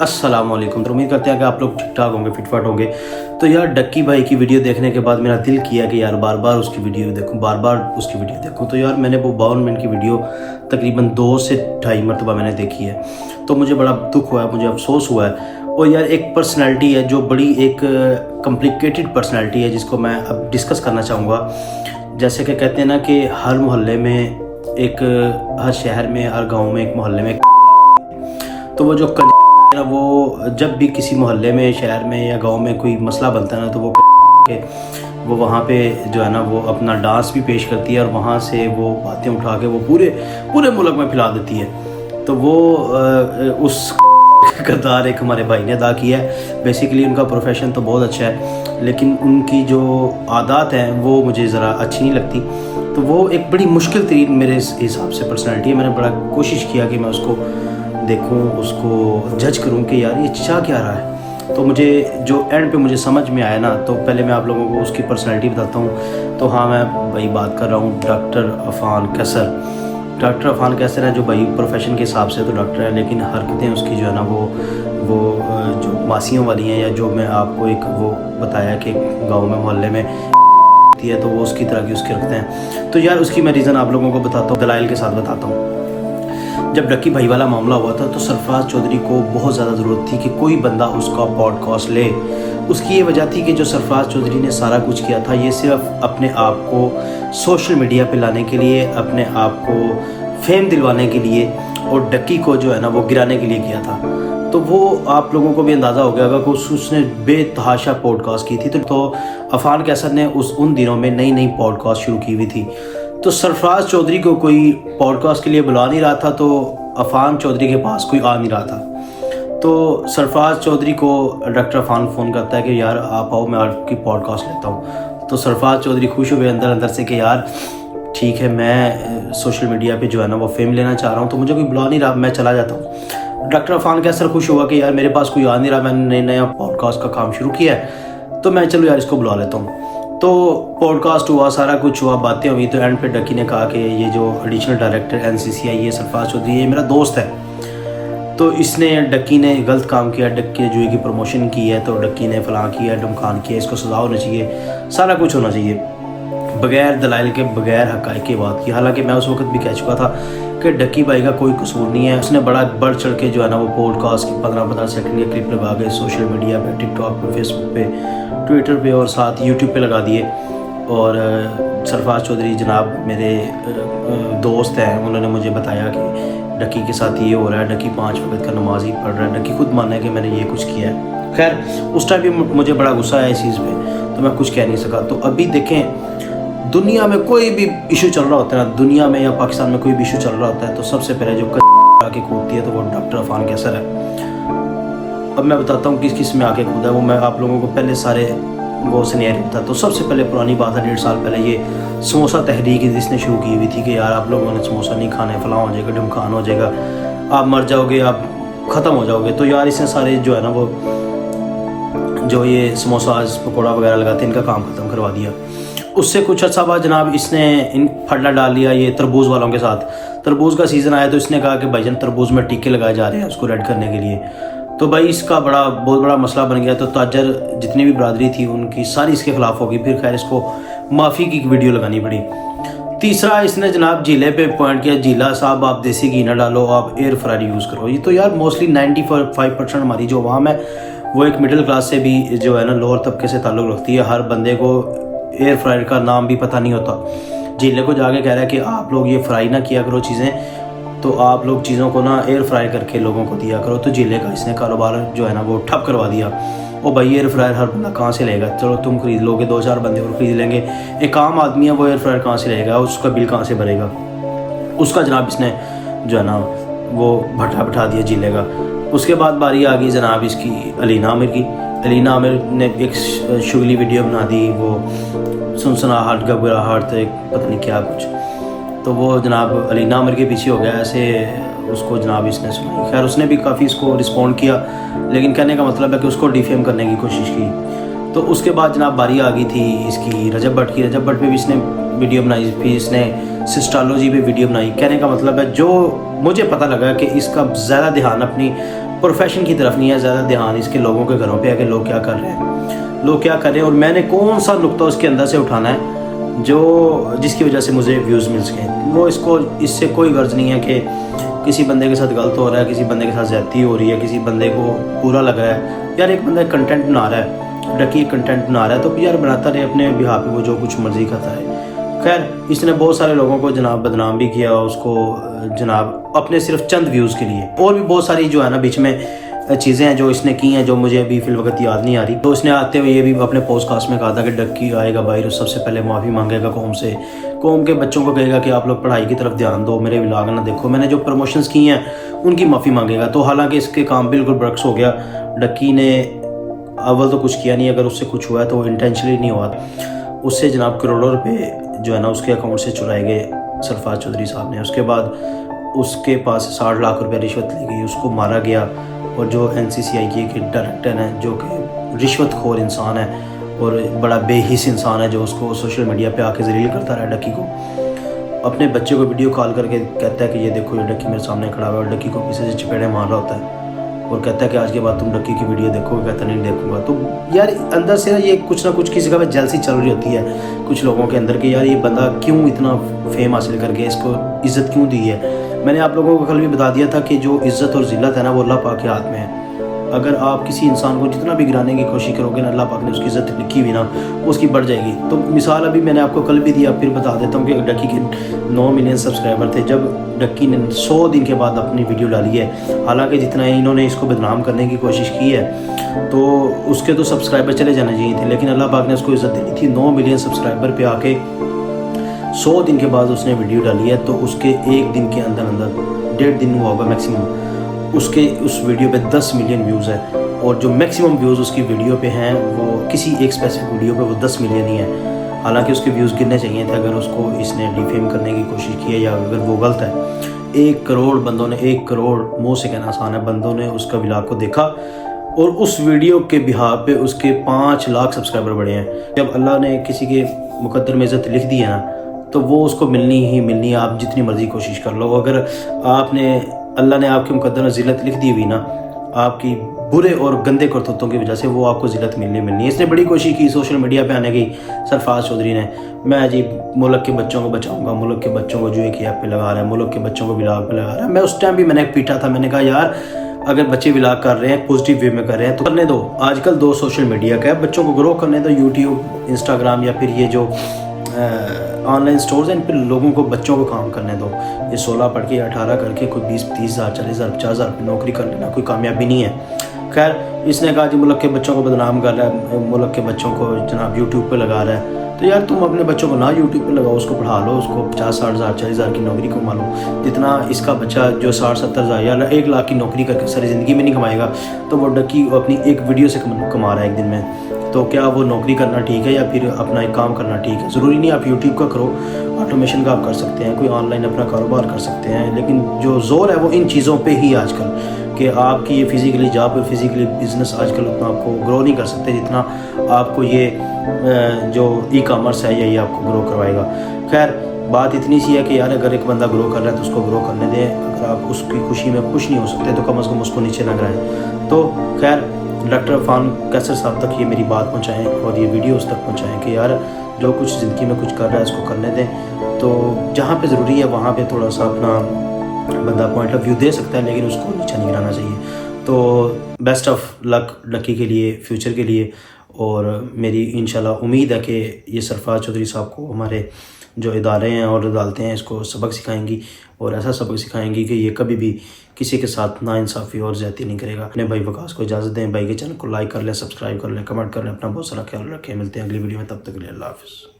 अस्सलाम वालेकुम। तो उम्मीद करते हैं कि आप लोग ठीक ठाक होंगे, फिटफाट होंगे। तो यार डक्की भाई की वीडियो देखने के बाद मेरा दिल किया कि यार बार बार उसकी वीडियो देखूं। तो यार मैंने वो 52 मिनट की वीडियो तकरीबन 2 से 2.5 मरतबा मैंने देखी है। तो मुझे बड़ा दुख हुआ है, मुझे अफसोस हुआ है। और यार एक पर्सनैलिटी है जो बड़ी एक कॉम्प्लिकेटेड पर्सनैलिटी है जिसको मैं अब डिस्कस करना चाहूँगा। जैसे कि कहते हैं ना कि हर मोहल्ले में हर शहर में, हर गाँव में, एक मोहल्ले में तो वो जो वो जब भी किसी मोहल्ले में, शहर में या गांव में कोई मसला बनता है ना, तो वो वहाँ पे जो है ना वो अपना डांस भी पेश करती है और वहाँ से वो बातें उठा के वो पूरे मुल्क में फैला देती है। तो वो उस किरदार एक हमारे भाई ने अदा किया है। बेसिकली उनका प्रोफेशन तो बहुत अच्छा है, लेकिन उनकी जो आदत हैं वो मुझे ज़रा अच्छी नहीं लगती। तो वो एक बड़ी मुश्किल तरीन मेरे हिसाब से पर्सनैलिटी है। मैंने बड़ा कोशिश किया कि मैं उसको देखूं, उसको जज करूं कि यार ये चाह क्या रहा है। तो मुझे जो एंड पे मुझे समझ में आया ना, तो पहले मैं आप लोगों को उसकी पर्सनैलिटी बताता हूं। तो हाँ, मैं भाई बात कर रहा हूं डॉक्टर अफान कैसर। डॉक्टर अफान कैसर है जो भाई प्रोफेशन के हिसाब से तो डॉक्टर है, लेकिन हरकतें उसकी जो है ना वो जो मासियों वाली हैं, या जो मैं आपको एक वो बताया कि गाँव में मोहल्ले में है तो वो उसकी तरह की उसकी रखते हैं। तो यार उसकी मैं रीज़न आप लोगों को बताता हूँ, दलाइल के साथ बताता हूँ। जब डक्की भाई वाला मामला हुआ था तो सरफराज चौधरी को बहुत ज़्यादा ज़रूरत थी कि कोई बंदा उसका पॉडकास्ट ले। उसकी ये वजह थी कि जो सरफराज चौधरी ने सारा कुछ किया था ये सिर्फ अपने आप को सोशल मीडिया पे लाने के लिए, अपने आप को फेम दिलवाने के लिए और डक्की को जो है ना वो गिराने के लिए किया था। तो वो आप लोगों को भी अंदाज़ा हो गया होगा कि उसने बेतहाशा पॉडकास्ट की थी। तो अफान कैसर ने उन दिनों में नई पॉडकास्ट शुरू की हुई थी। तो सरफराज चौधरी को कोई पॉडकास्ट के लिए बुला नहीं रहा था, तो अफान चौधरी के पास कोई आ नहीं रहा था। तो सरफराज चौधरी को डॉक्टर अफान फ़ोन करता है कि यार आप आओ, मैं आपकी पॉडकास्ट लेता हूँ। तो सरफराज चौधरी खुश हुए अंदर से कि यार ठीक है, मैं सोशल मीडिया पे जो है ना वो फेम लेना चाह रहा हूँ, तो मुझे कोई बुला नहीं रहा, मैं चला जाता हूँ। डॉक्टर अफान कैसर खुश हुआ कि यार मेरे पास कोई आ नहीं रहा, मैंने नया पॉडकास्ट का काम शुरू किया है, तो मैं चलो यार इसको बुला लेता हूँ। तो पॉडकास्ट हुआ, सारा कुछ हुआ, बातें हुई। तो एंड पे डक्की ने कहा कि ये जो एडिशनल डायरेक्टर NCCI ये सरफराज चौधरी ये मेरा दोस्त है। तो डक्की ने गलत काम किया, डक्की ने जूही की प्रमोशन की है, तो डक्की ने फलां किया, ढमकान किया, इसको सज़ा होनी चाहिए, सारा कुछ होना चाहिए, बगैर दलाइल के, बगैर हक़ाइक़ की बात की। हालांकि मैं उस वक्त भी कह चुका था कि डक्की भाई का कोई कसूर नहीं है। उसने बड़ा बढ़ चढ़ के जो है ना वो पॉडकास्ट की 15-15 सेकंड के क्लिप लगा के सोशल मीडिया पे, टिकटॉक पे, फेसबुक पे, ट्विटर पे और साथ यूट्यूब पे लगा दिए। और सरफराज चौधरी जनाब मेरे दोस्त हैं, उन्होंने मुझे बताया कि डक्की के साथ ये हो रहा है, डक्की 5 वक्त का नमाज ही पढ़ रहा है। डक्की खुद माना है कि मैंने ये कुछ किया है। खैर उस टाइम भी मुझे बड़ा गुस्सा आया इस चीज़ पे, तो मैं कुछ कह नहीं सका। तो अभी देखें, दुनिया में कोई भी इशू चल रहा होता है ना, दुनिया में या पाकिस्तान में कोई भी इशू चल रहा होता है, तो सबसे पहले जो आके कूदती है तो वो डॉक्टर अफान कैसर है। अब मैं बताता हूँ किस किस में आके कूदा है वो। मैं आप लोगों को पहले सारे वो सिनेरियो था। तो सबसे पहले पुरानी बात है, 1.5 साल पहले ये समोसा तहरीक जिसने शुरू की हुई थी कि यार आप लोगों ने समोसा नहीं खाने, फलां हो जाएगा, ढमकान हो जाएगा, आप मर जाओगे, आप ख़त्म हो जाओगे। तो यार इसने सारे जो है ना वो जो ये समोसा पकौड़ा वगैरह लगाते इनका काम ख़त्म करवा दिया। उससे कुछ अच्छा बाद जनाब इसने फटना डाल लिया ये तरबूज वालों के साथ। तरबूज का सीज़न आया तो इसने कहा कि भाईजान तरबूज में टीके लगाए जा रहे हैं उसको रेड करने के लिए। तो भाई इसका बहुत बड़ा मसला बन गया। तो ताजर जितनी भी बरादरी थी उनकी सारी इसके ख़िलाफ़ होगी। फिर खैर इसको माफ़ी की वीडियो लगानी पड़ी। तीसरा इसने जनाब जीले पे पॉइंट किया, जीला साहब आप देसी घी ना डालो, आप एयर फ्रायर यूज़ करो। ये तो यार मोस्टली 95% हमारी जो आवाम है वो एक मिडिल क्लास से भी जो है ना लोअर तबके से ताल्लुक़ रखती है। हर बंदे को एयर फ्रायर का नाम भी पता नहीं होता। जिले को जाके कह रहा है कि आप लोग ये फ्राई ना किया करो चीज़ें, तो आप लोग चीज़ों को ना एयर फ्राई करके लोगों को दिया करो। तो जिले का इसने कारोबार जो है ना वो ठप करवा दिया। ओ भाई एयर फ्रायर हर बंदा कहाँ से लेगा? चलो तुम खरीद लोगे, 2-4 बंदे और खरीद लेंगे, एक आम आदमी है वो एयर फ्रायर कहाँ से लेगा? उसका बिल कहाँ से भरेगा? उसका जनाब इसने जो है ना वो बैठा दिया जिले का। उसके बाद बारी आ गई जनाब इसकी अलीना आमिर की। अलीना आमिर ने एक शुगली वीडियो बना दी, वो सुनसनाहट घबराहट एक पता नहीं क्या कुछ। तो वो जनाब अलीना आमिर के पीछे हो गया ऐसे, उसको जनाब इसने सुनाई। खैर उसने भी काफ़ी इसको रिस्पॉन्ड किया, लेकिन कहने का मतलब है कि उसको डिफेम करने की कोशिश की। तो उसके बाद जनाब बारी आ गई थी इसकी रजब भट्ट की। रजब भट्ट पे भी इसने वीडियो बनाई, फिर इसने सिस्टोलॉजी पे वीडियो बनाई। कहने का मतलब है जो मुझे पता लगा कि इसका ज़्यादा ध्यान अपनी प्रोफेशन की तरफ नहीं है, ज़्यादा ध्यान इसके लोगों के घरों पे है कि लोग क्या कर रहे हैं, लोग क्या कर रहे हैं, और मैंने कौन सा नुक्ता उसके अंदर से उठाना है जो जिसकी वजह से मुझे व्यूज़ मिल सकें। वो इससे कोई गर्ज नहीं है कि किसी बंदे के साथ गलत हो रहा है, किसी बंदे के साथ ज़्यादती हो रही है, किसी बंदे को बुरा लग रहा है। यार एक बंदा कंटेंट बना रहा है, डकी कंटेंट बना रहा है, तो यार बनाता रहे अपने बिहाफ पे, वो जो कुछ मर्जी करता है। खैर इसने बहुत सारे लोगों को जनाब बदनाम भी किया उसको जनाब अपने सिर्फ चंद व्यूज़ के लिए। और भी बहुत सारी जो है ना बीच में चीज़ें हैं जो इसने की हैं जो मुझे अभी फिल वक्त याद नहीं आ रही। तो इसने आते हुए ये भी अपने पॉडकास्ट में कहा था कि डक्की आएगा बाहर, सबसे पहले माफ़ी मांगेगा कौम से, कौम के बच्चों को कहेगा कि आप लोग पढ़ाई की तरफ ध्यान दो, मेरे व्लॉग ना देखो, मैंने जो प्रमोशंस की हैं उनकी माफ़ी मांगेगा। तो हालांकि इसके काम बिल्कुल बरक्स हो गया। डक्की ने अव्वल तो कुछ किया नहीं, अगर उससे कुछ हुआ है तो वो इंटेंशनली नहीं हुआ। उससे जनाब करोड़ों रुपए जो है ना उसके अकाउंट से चुराए गए सरफराज चौधरी साहब ने। उसके बाद उसके पास 60 लाख रुपए रिश्वत ली गई, उसको मारा गया। और जो NCCI के डायरेक्टर हैं जो कि रिश्वतखोर इंसान है और बड़ा बेहिस इंसान है, जो उसको सोशल मीडिया पे आके जलील करता रहा डक्की को, अपने बच्चे को वीडियो कॉल करके कहता है कि ये देखो ये डक्की मेरे सामने खड़ा हुआ है, और डक्की को पीछे से चपेड़े मार रहा होता है और कहता है कि आज के बाद तुम डक्की की वीडियो देखोगे, कहता नहीं देखूंगा। तो यार अंदर से ये कुछ ना कुछ किसी का जेलसी चल रही होती है कुछ लोगों के अंदर कि यार ये बंदा क्यों इतना फेम हासिल करके इसको इज़्ज़त क्यों दी है। मैंने आप लोगों को कल भी बता दिया था कि जो इज़्ज़त और ज़िल्लत है ना वो अल्लाह पाक के हाथ में है। अगर आप किसी इंसान को जितना भी गिराने की कोशिश करोगे ना, अल्लाह पाक ने उसकी इज़्ज़त लिखी हुई ना उसकी बढ़ जाएगी। तो मिसाल अभी मैंने आपको कल भी दिया, फिर बता देता हूँ कि डक्की के 9 मिलियन सब्सक्राइबर थे जब डक्की ने 100 दिन के बाद अपनी वीडियो डाली है। हालांकि जितना इन्होंने इसको बदनाम करने की कोशिश की है तो उसके तो सब्सक्राइबर चले जाने चाहिए थे, लेकिन अल्लाह पाक ने उसको इज़्ज़त देनी थी। 9 मिलियन सब्सक्राइबर पे आके 100 दिन के बाद उसने वीडियो डाली है, तो उसके एक दिन के अंदर 1.5 दिन हुआ होगा मैक्सिमम, उसके उस वीडियो पे 10 मिलियन व्यूज़ है। और जो मैक्सिमम व्यूज़ उसकी वीडियो पे हैं वो किसी एक स्पेसिफिक वीडियो पे वो 10 मिलियन ही है। हालांकि उसके व्यूज़ गिरने चाहिए थे अगर उसको इसने डिफेम करने की कोशिश की है या अगर वो गलत है। 1 करोड़ बंदों ने, 1 करोड़ मुँह से कहना आसान है, बंदों ने उसका व्लॉग को देखा और उस वीडियो के बिहाफ पे उसके 5 लाख सब्सक्राइबर बढ़े हैं। जब अल्लाह ने किसी के मुकद्दर में इज़्ज़त लिख दी है ना तो वो उसको मिलनी ही मिलनी है, आप जितनी मर्जी कोशिश कर लो। अगर अल्लाह ने आपके मुकद्दर में ज़िल्लत लिख दी हुई ना, आपकी बुरे और गंदे करतूतों की वजह से वो आपको ज़िल्लत मिलनी है। इसने बड़ी कोशिश की सोशल मीडिया पे आने की, सरफराज चौधरी ने, मैं जी मुल्क के बच्चों को बचाऊंगा, मुल्क के बच्चों को जुए की ऐप पे लगा रहा है, मुल्क के बच्चों को व्लॉग पे लगा रहा है। मैं उस टाइम भी मैंने पीटा था, मैंने कहा यार अगर बच्चे व्लॉग कर रहे हैं पॉजिटिव वे में कर रहे हैं तो करने दो। आजकल दो सोशल मीडिया का है, बच्चों को ग्रो करने दो, यूट्यूब, इंस्टाग्राम या फिर ये जो ऑनलाइन स्टोर्स हैं इन पर लोगों को, बच्चों को काम करने दो। ये 16 पढ़ के 18 करके कोई 20-30 हज़ार 40 हज़ार 50 हज़ार नौकरी कर लेना कोई कामयाबी नहीं है। खैर इसने कहा जी मुल्क के बच्चों को बदनाम कर रहा है, मुल्क के बच्चों को जनाब यूट्यूब पे लगा रहा है। तो यार तुम अपने बच्चों को ना यूट्यूब पे लगाओ, उसको पढ़ा लो, उसको 50-60 हज़ार 40 हज़ार की नौकरी कमा लो। जितना इसका बच्चा जो 60-70 हज़ार या 1 लाख की नौकरी करके सारी ज़िंदगी में नहीं कमाएगा, तो वो डक्की अपनी एक वीडियो से कमा रहा है एक दिन में। तो क्या वो नौकरी करना ठीक है या फिर अपना एक काम करना ठीक है? ज़रूरी नहीं आप यूट्यूब का करो, ऑटोमेशन का आप कर सकते हैं, कोई ऑनलाइन अपना कारोबार कर सकते हैं, लेकिन जो ज़ोर है वो इन चीज़ों पे ही आजकल कि आपकी ये फिज़िकली जॉब और फिज़िकली बिज़नेस आजकल उतना आपको ग्रो नहीं कर सकते जितना आपको ये जो ई कॉमर्स है ये आपको ग्रो करवाएगा। खैर बात इतनी सी है कि यार अगर एक बंदा ग्रो कर रहा है तो उसको ग्रो करने दें। अगर आप उसकी खुशी में खुश नहीं हो सकते तो कम से कम उसको नीचे ना गिराएं। तो खैर डॉक्टर इरफान कैसर साहब तक ये मेरी बात पहुंचाएं और ये वीडियो उस तक पहुंचाएं कि यार जो कुछ ज़िंदगी में कुछ कर रहा है इसको करने दें। तो जहाँ पे ज़रूरी है वहाँ पे थोड़ा सा अपना बंदा पॉइंट ऑफ व्यू दे सकता है, लेकिन उसको नीचे नहीं गिराना चाहिए। तो बेस्ट ऑफ लक डक्की के लिए, फ्यूचर के लिए। और मेरी इंशाल्लाह उम्मीद है कि ये सरफराज चौधरी साहब को हमारे जो इदारे हैं और अदालतें हैं इसको सबक सिखाएंगी और ऐसा सबक सिखाएंगी कि ये कभी भी किसी के साथ नाइंसाफ़ी और ज़्यादती नहीं करेगा। अपने भाई वकास को इजाज़त दें, भाई के चैनल को लाइक कर लें, सब्सक्राइब कर लें, कमेंट कर लें, अपना बहुत सारा ख्याल रखें। मिलते हैं अगली वीडियो में, तब तक के लिए अल्लाह हाफ़िज़।